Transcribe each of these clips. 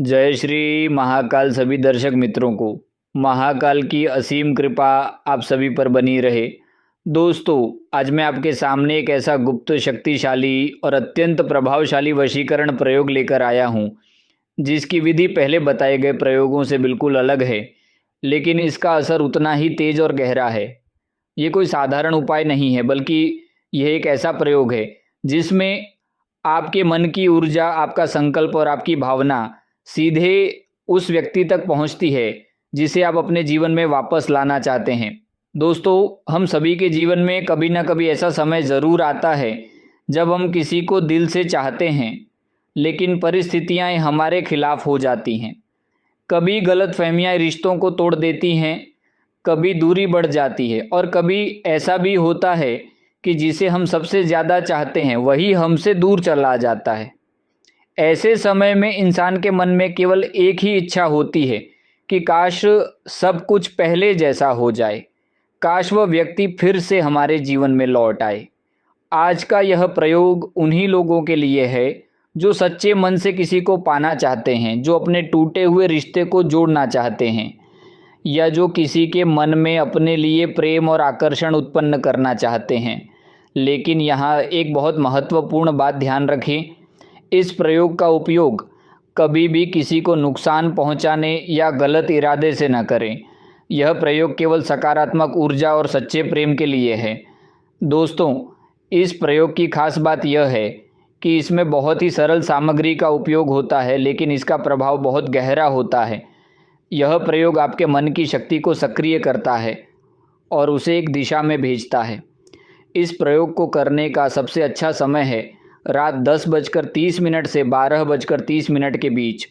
जय श्री महाकाल सभी दर्शक मित्रों को। महाकाल की असीम कृपा आप सभी पर बनी रहे। दोस्तों, आज मैं आपके सामने एक ऐसा गुप्त, शक्तिशाली और अत्यंत प्रभावशाली वशीकरण प्रयोग लेकर आया हूँ, जिसकी विधि पहले बताए गए प्रयोगों से बिल्कुल अलग है, लेकिन इसका असर उतना ही तेज और गहरा है। ये कोई साधारण उपाय नहीं है, बल्कि यह एक ऐसा प्रयोग है जिसमें आपके मन की ऊर्जा, आपका संकल्प और आपकी भावना सीधे उस व्यक्ति तक पहुंचती है जिसे आप अपने जीवन में वापस लाना चाहते हैं। दोस्तों, हम सभी के जीवन में कभी ना कभी ऐसा समय ज़रूर आता है जब हम किसी को दिल से चाहते हैं, लेकिन परिस्थितियां हमारे खिलाफ हो जाती हैं। कभी गलतफहमियां रिश्तों को तोड़ देती हैं, कभी दूरी बढ़ जाती है, और कभी ऐसा भी होता है कि जिसे हम सबसे ज़्यादा चाहते हैं वही हमसे दूर चला जाता है। ऐसे समय में इंसान के मन में केवल एक ही इच्छा होती है कि काश सब कुछ पहले जैसा हो जाए, काश वह व्यक्ति फिर से हमारे जीवन में लौट आए। आज का यह प्रयोग उन्हीं लोगों के लिए है जो सच्चे मन से किसी को पाना चाहते हैं, जो अपने टूटे हुए रिश्ते को जोड़ना चाहते हैं, या जो किसी के मन में अपने लिए प्रेम और आकर्षण उत्पन्न करना चाहते हैं। लेकिन यहाँ एक बहुत महत्वपूर्ण बात ध्यान रखें, इस प्रयोग का उपयोग कभी भी किसी को नुकसान पहुंचाने या गलत इरादे से न करें। यह प्रयोग केवल सकारात्मक ऊर्जा और सच्चे प्रेम के लिए है। दोस्तों, इस प्रयोग की खास बात यह है कि इसमें बहुत ही सरल सामग्री का उपयोग होता है, लेकिन इसका प्रभाव बहुत गहरा होता है। यह प्रयोग आपके मन की शक्ति को सक्रिय करता है और उसे एक दिशा में भेजता है। इस प्रयोग को करने का सबसे अच्छा समय है रात 10:30 से 12:30 के बीच,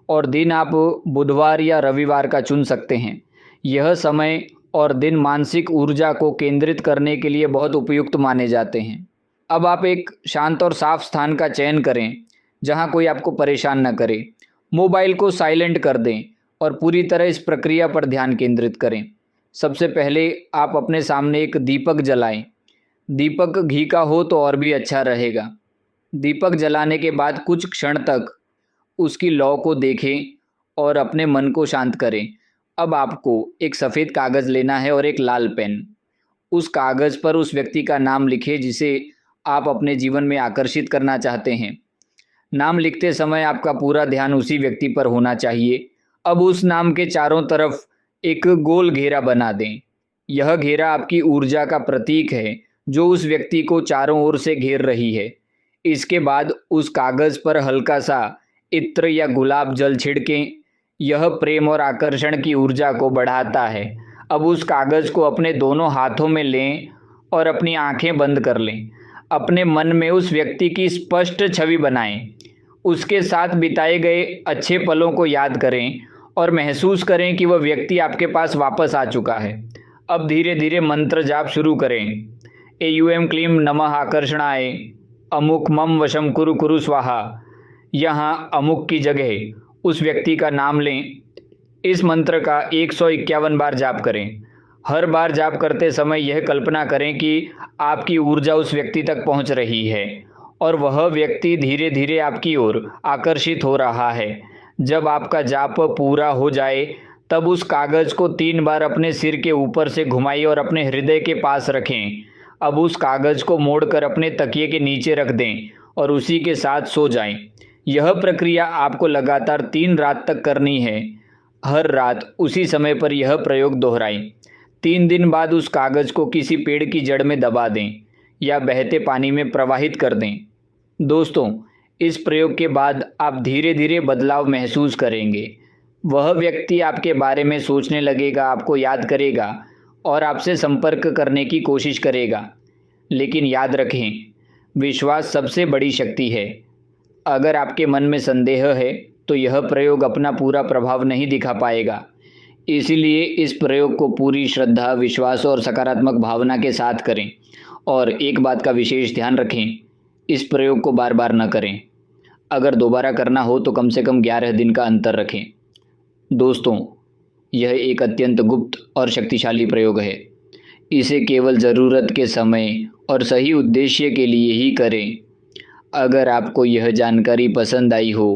और दिन आप बुधवार या रविवार का चुन सकते हैं। यह समय और दिन मानसिक ऊर्जा को केंद्रित करने के लिए बहुत उपयुक्त माने जाते हैं। अब आप एक शांत और साफ स्थान का चयन करें जहां कोई आपको परेशान न करे। मोबाइल को साइलेंट कर दें और पूरी तरह इस प्रक्रिया पर ध्यान केंद्रित करें। सबसे पहले आप अपने सामने एक दीपक जलाएं। दीपक घी का हो तो और भी अच्छा रहेगा। दीपक जलाने के बाद कुछ क्षण तक उसकी लौ को देखें और अपने मन को शांत करें। अब आपको एक सफ़ेद कागज़ लेना है और एक लाल पेन। उस कागज़ पर उस व्यक्ति का नाम लिखें जिसे आप अपने जीवन में आकर्षित करना चाहते हैं। नाम लिखते समय आपका पूरा ध्यान उसी व्यक्ति पर होना चाहिए। अब उस नाम के चारों तरफ एक गोल घेरा बना दें। यह घेरा आपकी ऊर्जा का प्रतीक है जो उस व्यक्ति को चारों ओर से घेर रही है। इसके बाद उस कागज़ पर हल्का सा इत्र या गुलाब जल छिड़कें। यह प्रेम और आकर्षण की ऊर्जा को बढ़ाता है। अब उस कागज़ को अपने दोनों हाथों में लें और अपनी आंखें बंद कर लें। अपने मन में उस व्यक्ति की स्पष्ट छवि बनाएं। उसके साथ बिताए गए अच्छे पलों को याद करें और महसूस करें कि वह व्यक्ति आपके पास वापस आ चुका है। अब धीरे धीरे मंत्र जाप शुरू करें। ऐं क्लीं नमः आकर्षणाय, अमुक मम वशम कुरु कुरु स्वाहा। यहाँ अमुक की जगह उस व्यक्ति का नाम लें। इस मंत्र का 151 बार जाप करें। हर बार जाप करते समय यह कल्पना करें कि आपकी ऊर्जा उस व्यक्ति तक पहुंच रही है और वह व्यक्ति धीरे धीरे आपकी ओर आकर्षित हो रहा है। जब आपका जाप पूरा हो जाए तब उस कागज़ को 3 बार अपने सिर के ऊपर से घुमाइए और अपने हृदय के पास रखें। अब उस कागज़ को मोड़कर अपने तकिए के नीचे रख दें और उसी के साथ सो जाएं। यह प्रक्रिया आपको लगातार 3 रात तक करनी है। हर रात उसी समय पर यह प्रयोग दोहराएं। 3 दिन बाद उस कागज़ को किसी पेड़ की जड़ में दबा दें या बहते पानी में प्रवाहित कर दें। दोस्तों, इस प्रयोग के बाद आप धीरे धीरे बदलाव महसूस करेंगे। वह व्यक्ति आपके बारे में सोचने लगेगा, आपको याद करेगा और आपसे संपर्क करने की कोशिश करेगा। लेकिन याद रखें, विश्वास सबसे बड़ी शक्ति है। अगर आपके मन में संदेह है तो यह प्रयोग अपना पूरा प्रभाव नहीं दिखा पाएगा। इसीलिए इस प्रयोग को पूरी श्रद्धा, विश्वास और सकारात्मक भावना के साथ करें। और एक बात का विशेष ध्यान रखें, इस प्रयोग को बार बार न करें। अगर दोबारा करना हो तो कम से कम 11 दिन का अंतर रखें। दोस्तों, यह एक अत्यंत गुप्त और शक्तिशाली प्रयोग है। इसे केवल ज़रूरत के समय और सही उद्देश्य के लिए ही करें। अगर आपको यह जानकारी पसंद आई हो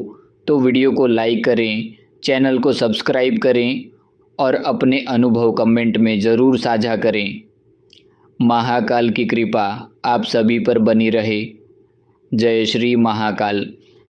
तो वीडियो को लाइक करें, चैनल को सब्सक्राइब करें और अपने अनुभव कमेंट में ज़रूर साझा करें। महाकाल की कृपा आप सभी पर बनी रहे। जय श्री महाकाल।